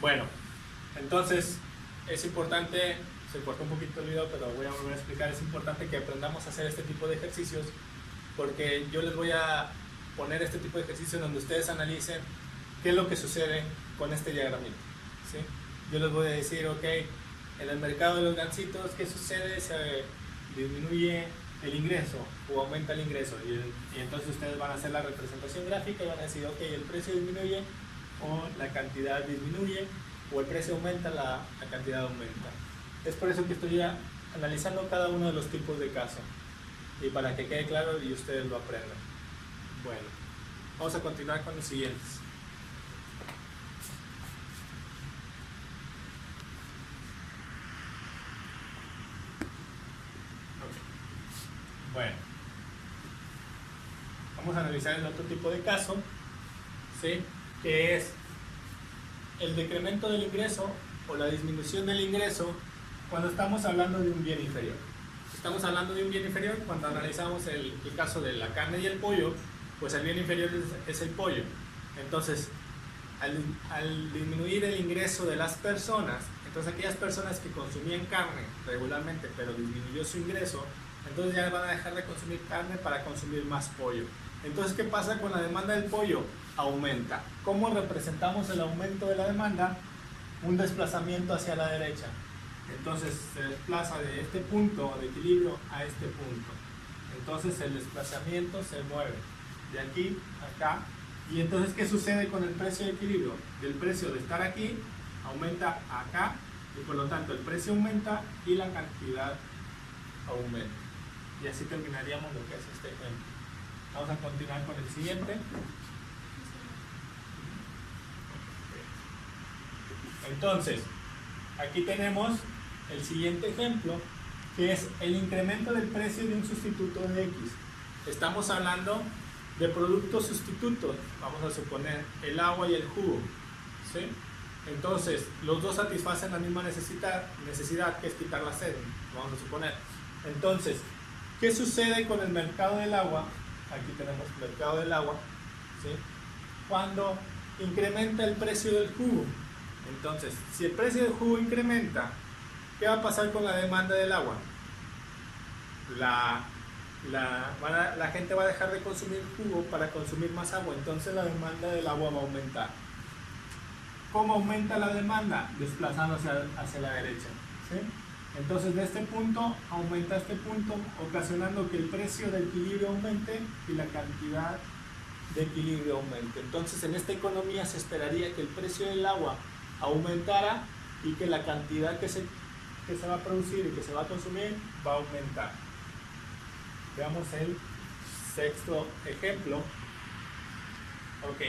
Bueno, entonces es importante, se cortó un poquito el video, pero voy a volver a explicar, es importante que aprendamos a hacer este tipo de ejercicios, porque yo les voy a poner este tipo de ejercicios donde ustedes analicen qué es lo que sucede con este diagramito, ¿sí? Yo les voy a decir, ok, en el mercado de los gansitos, ¿qué sucede? Se disminuye el ingreso o aumenta el ingreso, y entonces ustedes van a hacer la representación gráfica y van a decir, ok, el precio disminuye o la cantidad disminuye, o el precio aumenta, la cantidad aumenta. Es por eso que estoy analizando cada uno de los tipos de caso, y para que quede claro y ustedes lo aprendan. Bueno, vamos a continuar con los siguientes. Bueno, vamos a analizar el otro tipo de caso, ¿sí? Que es el decremento del ingreso o la disminución del ingreso cuando estamos hablando de un bien inferior. Estamos hablando de un bien inferior cuando analizamos el caso de la carne y el pollo, pues el bien inferior es el pollo. Entonces, al disminuir el ingreso de las personas, entonces aquellas personas que consumían carne regularmente, pero disminuyó su ingreso, entonces ya van a dejar de consumir carne para consumir más pollo. Entonces, ¿qué pasa con la demanda del pollo? Aumenta. ¿Cómo representamos el aumento de la demanda? Un desplazamiento hacia la derecha. Entonces se desplaza de este punto de equilibrio a este punto. Entonces el desplazamiento se mueve de aquí a acá. Y entonces, ¿qué sucede con el precio de equilibrio? El precio de estar aquí aumenta acá, y por lo tanto el precio aumenta y la cantidad aumenta. Y así terminaríamos lo que es este ejemplo. Vamos a continuar con el siguiente. Entonces, aquí tenemos el siguiente ejemplo, que es el incremento del precio de un sustituto de X. Estamos hablando de productos sustitutos, vamos a suponer el agua y el jugo, ¿sí? Entonces, los dos satisfacen la misma necesidad, que es quitar la sed, vamos a suponer. Entonces, ¿qué sucede con el mercado del agua? Aquí tenemos el mercado del agua, ¿sí? Cuando incrementa el precio del jugo. Entonces, si el precio del jugo incrementa, ¿qué va a pasar con la demanda del agua? La gente va a dejar de consumir jugo para consumir más agua, entonces la demanda del agua va a aumentar. ¿Cómo aumenta la demanda? Desplazándose hacia la derecha, ¿sí? Entonces, de este punto aumenta este punto, ocasionando que el precio de equilibrio aumente y la cantidad de equilibrio aumente. Entonces, en esta economía se esperaría que el precio del agua aumentara y que la cantidad que se va a producir y que se va a consumir va a aumentar. Veamos el sexto ejemplo. Ok,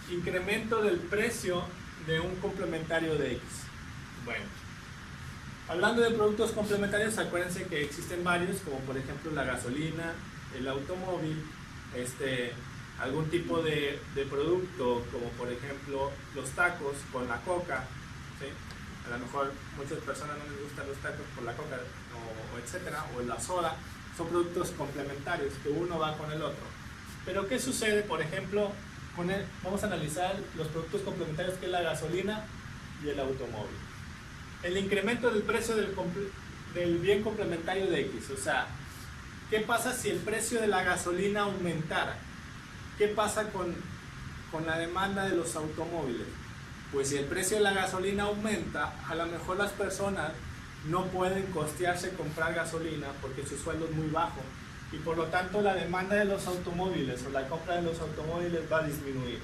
incremento del precio de un complementario de X. Bueno, hablando de productos complementarios, acuérdense que existen varios, como por ejemplo la gasolina, el automóvil, algún tipo de producto, como por ejemplo los tacos con la coca, ¿sí? A lo mejor muchas personas no les gustan los tacos por la coca, o etcétera, o la soda. Son productos complementarios que uno va con el otro. Pero ¿qué sucede, por ejemplo, vamos a analizar los productos complementarios, que es la gasolina y el automóvil? El incremento del precio del bien complementario de X, o sea, ¿qué pasa si el precio de la gasolina aumentara? ¿Qué pasa con la demanda de los automóviles? Pues si el precio de la gasolina aumenta, a lo mejor las personas no pueden costearse comprar gasolina porque su sueldo es muy bajo, y por lo tanto la demanda de los automóviles o la compra de los automóviles va a disminuir.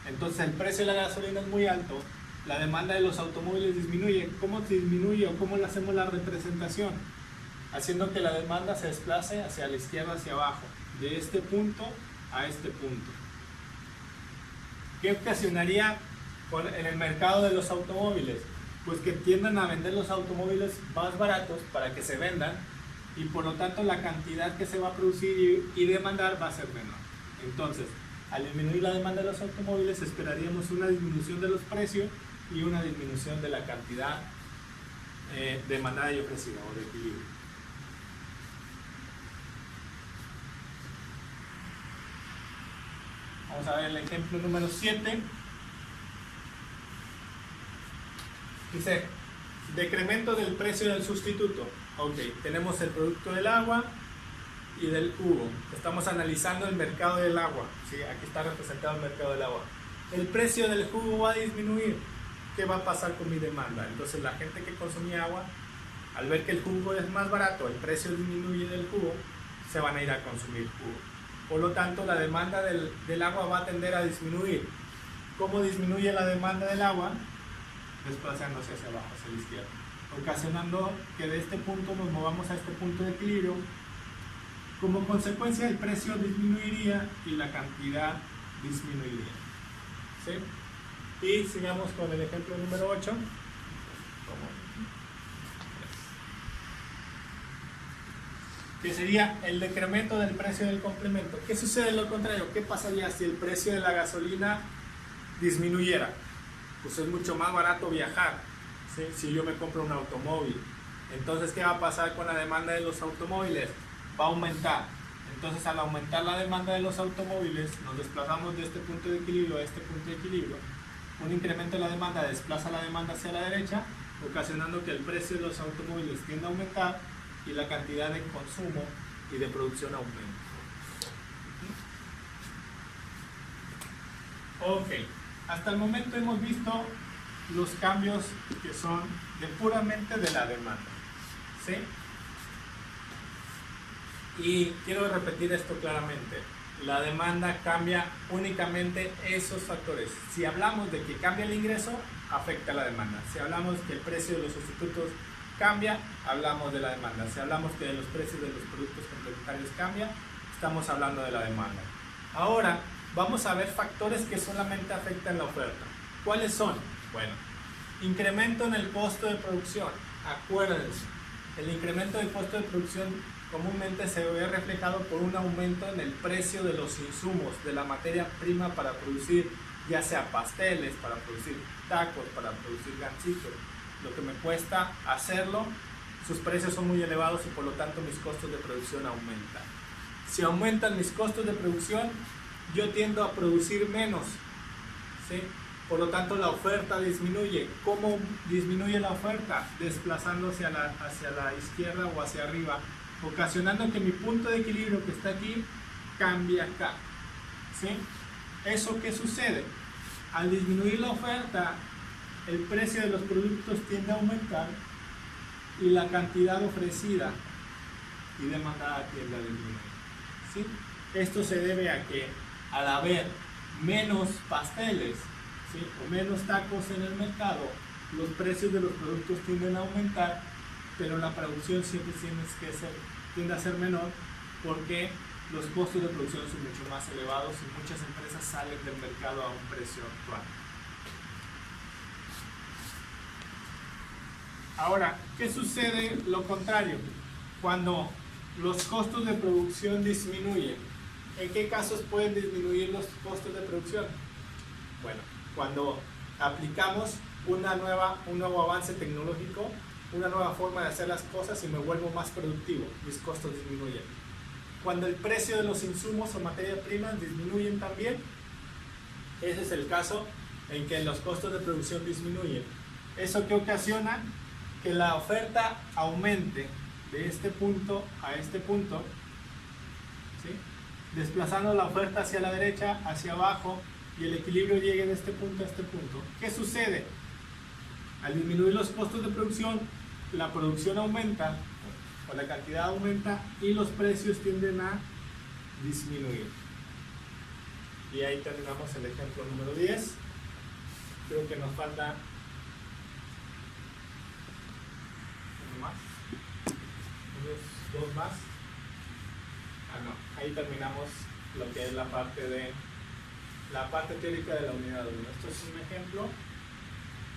Entonces el precio de la gasolina es muy alto, la demanda de los automóviles disminuye. ¿Cómo disminuye o cómo le hacemos la representación? Haciendo que la demanda se desplace hacia la izquierda, hacia abajo, de este punto a este punto. ¿Qué ocasionaría en el mercado de los automóviles? Pues que tiendan a vender los automóviles más baratos para que se vendan, y por lo tanto la cantidad que se va a producir y demandar va a ser menor. Entonces, al disminuir la demanda de los automóviles, esperaríamos una disminución de los precios y una disminución de la cantidad demandada y ofrecida, o de equilibrio. Vamos a ver el ejemplo número 7. Dice, decremento del precio del sustituto. Ok, tenemos el producto del agua y del jugo. Estamos analizando el mercado del agua. ¿Sí? Aquí está representado el mercado del agua. El precio del jugo va a disminuir. ¿Qué va a pasar con mi demanda? Entonces la gente que consumía agua, al ver que el jugo es más barato, el precio disminuye del jugo, se van a ir a consumir jugo. Por lo tanto, la demanda del agua va a tender a disminuir. ¿Cómo disminuye la demanda del agua? Desplazándose hacia abajo, hacia la izquierda, ocasionando que de este punto nos movamos a este punto de equilibrio. Como consecuencia, el precio disminuiría y la cantidad disminuiría. ¿Sí? Y sigamos con el ejemplo número 8. Que sería el decremento del precio del complemento. ¿Qué sucede en lo contrario? ¿Qué pasaría si el precio de la gasolina disminuyera? Pues es mucho más barato viajar, ¿sí? Si yo me compro un automóvil. Entonces, ¿qué va a pasar con la demanda de los automóviles? Va a aumentar. Entonces, al aumentar la demanda de los automóviles, nos desplazamos de este punto de equilibrio a este punto de equilibrio. Un incremento de la demanda desplaza la demanda hacia la derecha, ocasionando que el precio de los automóviles tienda a aumentar y la cantidad de consumo y de producción aumenta. Ok, hasta el momento hemos visto los cambios que son puramente de la demanda, ¿sí? Y quiero repetir esto claramente. La demanda cambia únicamente esos factores. Si hablamos de que cambia el ingreso, afecta la demanda. Si hablamos que el precio de los sustitutos cambia, hablamos de la demanda. Si hablamos que los precios de los productos complementarios cambia, estamos hablando de la demanda. Ahora vamos a ver factores que solamente afectan la oferta. ¿Cuáles son? Bueno, incremento en el costo de producción. Acuérdense, el incremento del costo de producción comúnmente se ve reflejado por un aumento en el precio de los insumos, de la materia prima para producir, ya sea pasteles, para producir tacos, para producir ganchitos. Lo que me cuesta hacerlo, sus precios son muy elevados y por lo tanto mis costos de producción aumentan. Si aumentan mis costos de producción, yo tiendo a producir menos, ¿sí? Por lo tanto la oferta disminuye. ¿Cómo disminuye la oferta? Desplazándose hacia la izquierda o hacia arriba, ocasionando que mi punto de equilibrio que está aquí cambie acá, ¿sí? ¿Eso qué sucede? Al disminuir la oferta, el precio de los productos tiende a aumentar y la cantidad ofrecida y demandada tiende a disminuir, ¿sí? Esto se debe a que al haber menos pasteles, ¿sí? O menos tacos en el mercado, los precios de los productos tienden a aumentar, pero la producción siempre tiende a ser menor porque los costos de producción son mucho más elevados y muchas empresas salen del mercado a un precio actual. Ahora, ¿qué sucede lo contrario? Cuando los costos de producción disminuyen. ¿En qué casos pueden disminuir los costos de producción? Bueno, cuando aplicamos un nuevo avance tecnológico, una nueva forma de hacer las cosas y me vuelvo más productivo, mis costos disminuyen. Cuando el precio de los insumos o materias primas disminuyen también, ese es el caso en que los costos de producción disminuyen. ¿Eso qué ocasiona? Que la oferta aumente de este punto a este punto, ¿sí? Desplazando la oferta hacia la derecha, hacia abajo, y el equilibrio llegue de este punto a este punto. ¿Qué sucede? Al disminuir los costos de producción, la producción aumenta, o la cantidad aumenta, y los precios tienden a disminuir. Y ahí terminamos el ejemplo número 10. Creo que nos falta uno más, dos más. No, ahí terminamos lo que es la parte teórica de la unidad 1. Esto es un ejemplo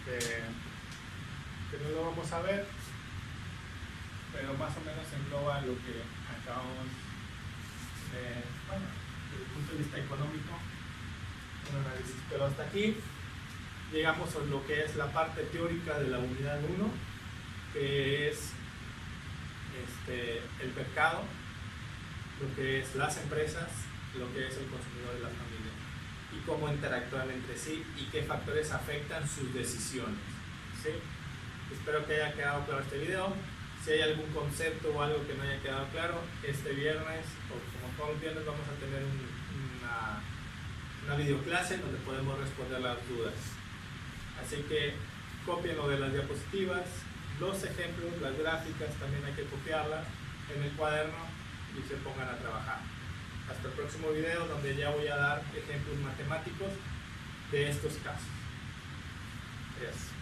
que no lo vamos a ver, pero más o menos engloba lo que acabamos de, bueno, desde el punto de vista económico, un análisis. Pero hasta aquí llegamos a lo que es la parte teórica de la unidad 1, que es el mercado, lo que es las empresas, lo que es el consumidor y la familia, y cómo interactúan entre sí y qué factores afectan sus decisiones, ¿sí? Espero que haya quedado claro este video. Si hay algún concepto o algo que no haya quedado claro, este viernes, o como todos los viernes, vamos a tener una videoclase donde podemos responder las dudas. Así que cópienlo de las diapositivas, los ejemplos, las gráficas, también hay que copiarlas en el cuaderno y se pongan a trabajar. Hasta el próximo video, donde ya voy a dar ejemplos matemáticos de estos casos. Gracias.